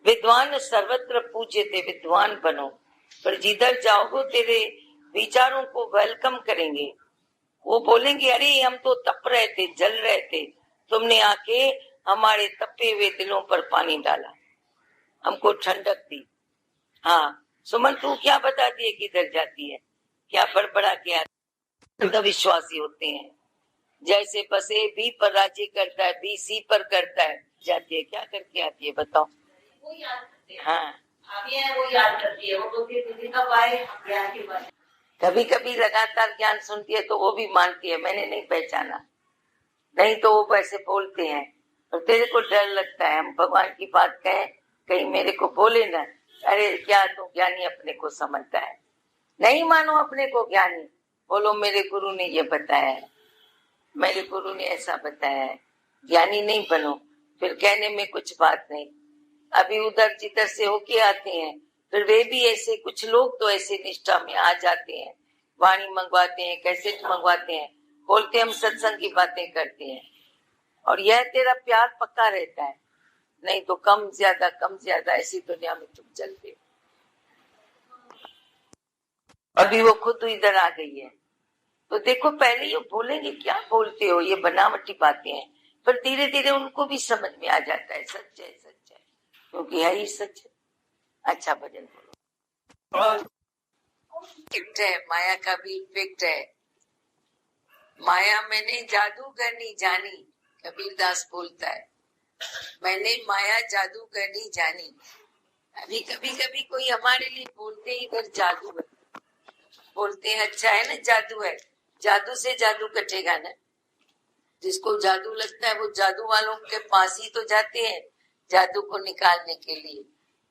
विद्वान सर्वत्र पूज्यते, विद्वान बनो। पर जिधर जाओगे तेरे विचारों को वेलकम करेंगे। वो बोलेंगे अरे हम तो तप रहे थे, जल रहे थे, तुमने आके हमारे तपे हुए दिलों पर पानी डाला, हमको ठंडक दी। हाँ सुमन तू क्या बताती है किधर जाती है, क्या बड़बड़ा क्या अंधविश्वासी होते हैं। जैसे बस ए बी पर राज्य करता है, बी सी पर करता है, जाती है क्या करके आती है बताओ। वो याद करते हैं। हाँ वो याद करती है, वो तो फिर कब आए ज्ञान के बाद। कभी कभी लगातार ज्ञान सुनती है तो वो भी मानती है मैंने नहीं पहचाना, नहीं तो वो वैसे बोलते हैं। और तेरे को डर लगता है हम भगवान की बात कहें, कहीं मेरे को बोले ना अरे क्या तू ज्ञानी अपने को समझता है। नहीं मानो अपने को ज्ञानी, बोलो मेरे गुरु ने ये बताया है, मेरे गुरु ने ऐसा बताया है, ज्ञानी नहीं बनो। फिर कहने में कुछ बात नहीं। अभी उधर जिधर से होके आते हैं, फिर वे भी ऐसे, कुछ लोग तो ऐसे निष्ठा में आ जाते हैं, वाणी मंगवाते हैं, कैसेट मंगवाते हैं, बोलते हम सत्संग की बातें करते हैं। और यह तेरा प्यार पक्का रहता है, नहीं तो कम ज्यादा ऐसी दुनिया में तुम चलते हो। अभी वो खुद इधर आ गई है तो देखो, पहले ये बोलेंगे क्या बोलते हो, ये बनावटी बातें हैं, पर धीरे धीरे उनको भी समझ में आ जाता है सच है क्योंकि है ही सच है। अच्छा भजन बोलो। इफेक्ट है माया का भी इफेक्ट है। माया मैंने जादूगरनी जानी, कबीरदास बोलता है मैंने माया जादूगरनी जानी। अभी कभी कोई हमारे लिए बोलते ही इधर जादू है, बोलते हैं अच्छा है ना जादू है, जादू से जादू कटेगा ना। जिसको जादू लगता है वो जादू वालों के पास ही तो जाते हैं जादू को निकालने के लिए।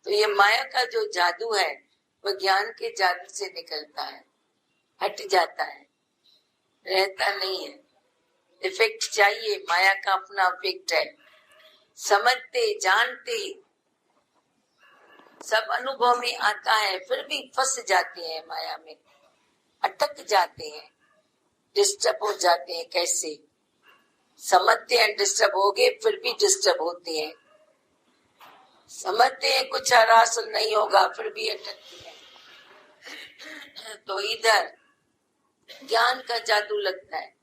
तो ये माया का जो जादू है वो ज्ञान के जादू से निकलता है, हट जाता है, रहता नहीं है। इफेक्ट चाहिए, माया का अपना इफेक्ट है। समझते जानते सब अनुभव में आता है, फिर भी फंस जाते हैं माया में, अटक जाते हैं, डिस्टर्ब हो जाते हैं। कैसे समझते हैं डिस्टर्ब हो गए, फिर भी डिस्टर्ब होते हैं। समझते हैं कुछ हासिल नहीं होगा, फिर भी अटकते हैं। तो इधर ज्ञान का जादू लगता है,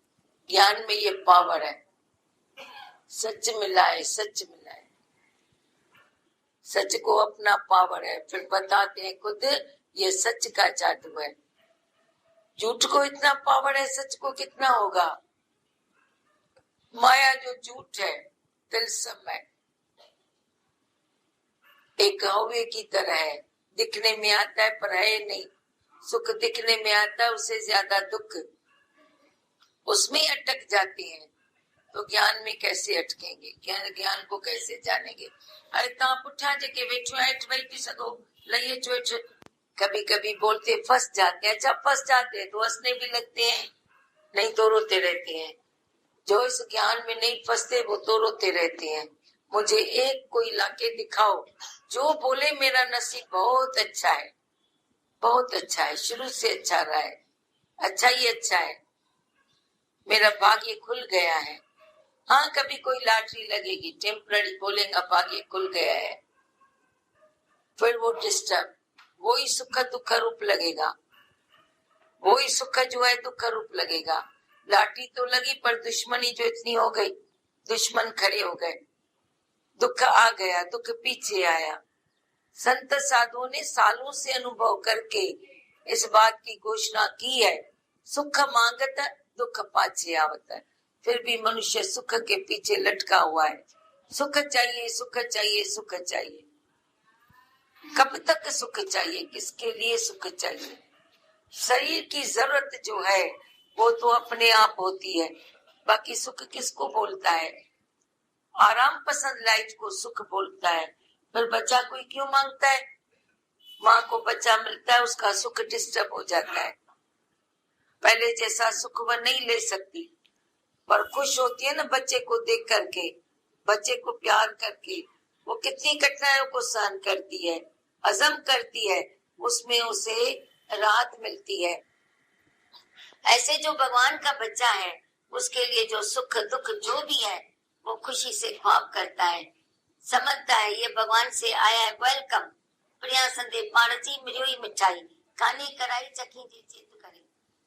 ज्ञान में ये पावर है। सच मिलाए, सच मिलाए, सच को अपना पावर है। फिर बताते हैं खुद ये सच का जादू है। झूठ को इतना पावर है, सच को कितना होगा। माया जो झूठ है तिलस्म है, एक हवे की तरह है, दिखने में आता है पर है नहीं। सुख दिखने में आता है, उससे ज्यादा दुख, उसमें अटक जाते हैं। तो ज्ञान में कैसे अटकेंगे, ज्ञान को कैसे जानेंगे। अरे ताप उठा जके बैठो ऐठ बैठ सको लइए चोट। कभी कभी बोलते फंस जाते हैं। जब फंस जाते हैं तो हंसने भी लगते हैं, नहीं तो रोते रहते हैं। जो इस ज्ञान में नहीं फंसते वो तो रोते रहते हैं। मुझे एक कोई लाके दिखाओ जो बोले मेरा नसीब बहुत अच्छा है, बहुत अच्छा है, शुरू से अच्छा रहा है, अच्छा ही अच्छा है, मेरा भाग्य खुल गया है। हाँ कभी कोई लॉटरी लगेगी, टेम्पररी बोलेगा भाग्य खुल गया है, फिर वो डिस्टर्ब, वही सुख दुख रूप लगेगा, वही सुख जो है दुख रूप लगेगा। लाठी तो लगी पर दुश्मनी जो इतनी हो गई, दुश्मन खड़े हो गए, दुख आ गया, दुख पीछे आया। संत साधुओं ने सालों से अनुभव करके इस बात की घोषणा की है, सुख मांगत दुख पाछे आवत है। फिर भी मनुष्य सुख के पीछे लटका हुआ है। सुख चाहिए, सुख चाहिए, सुख चाहिए। कब तक सुख चाहिए, किसके लिए सुख चाहिए। शरीर की जरूरत जो है वो तो अपने आप होती है, बाकी सुख किसको बोलता है। आराम पसंद लाइफ को सुख बोलता है, पर बच्चा कोई क्यों मांगता है। माँ को बच्चा मिलता है, उसका सुख डिस्टर्ब हो जाता है, पहले जैसा सुख वह नहीं ले सकती, पर खुश होती है ना बच्चे को देख करके, बच्चे को प्यार करके। वो कितनी कठिनाइयों को सहन करती है, हजम करती है, उसमें उसे राहत मिलती है। ऐसे जो भगवान का बच्चा है उसके लिए जो सुख दुख जो भी है वो खुशी से ख्वाब करता है। समझता है ये भगवान से आया है, वेलकम। प्रिया संदेश पाणजी मिली हुई मिठाई, खानी कराई चखी जी चित करे।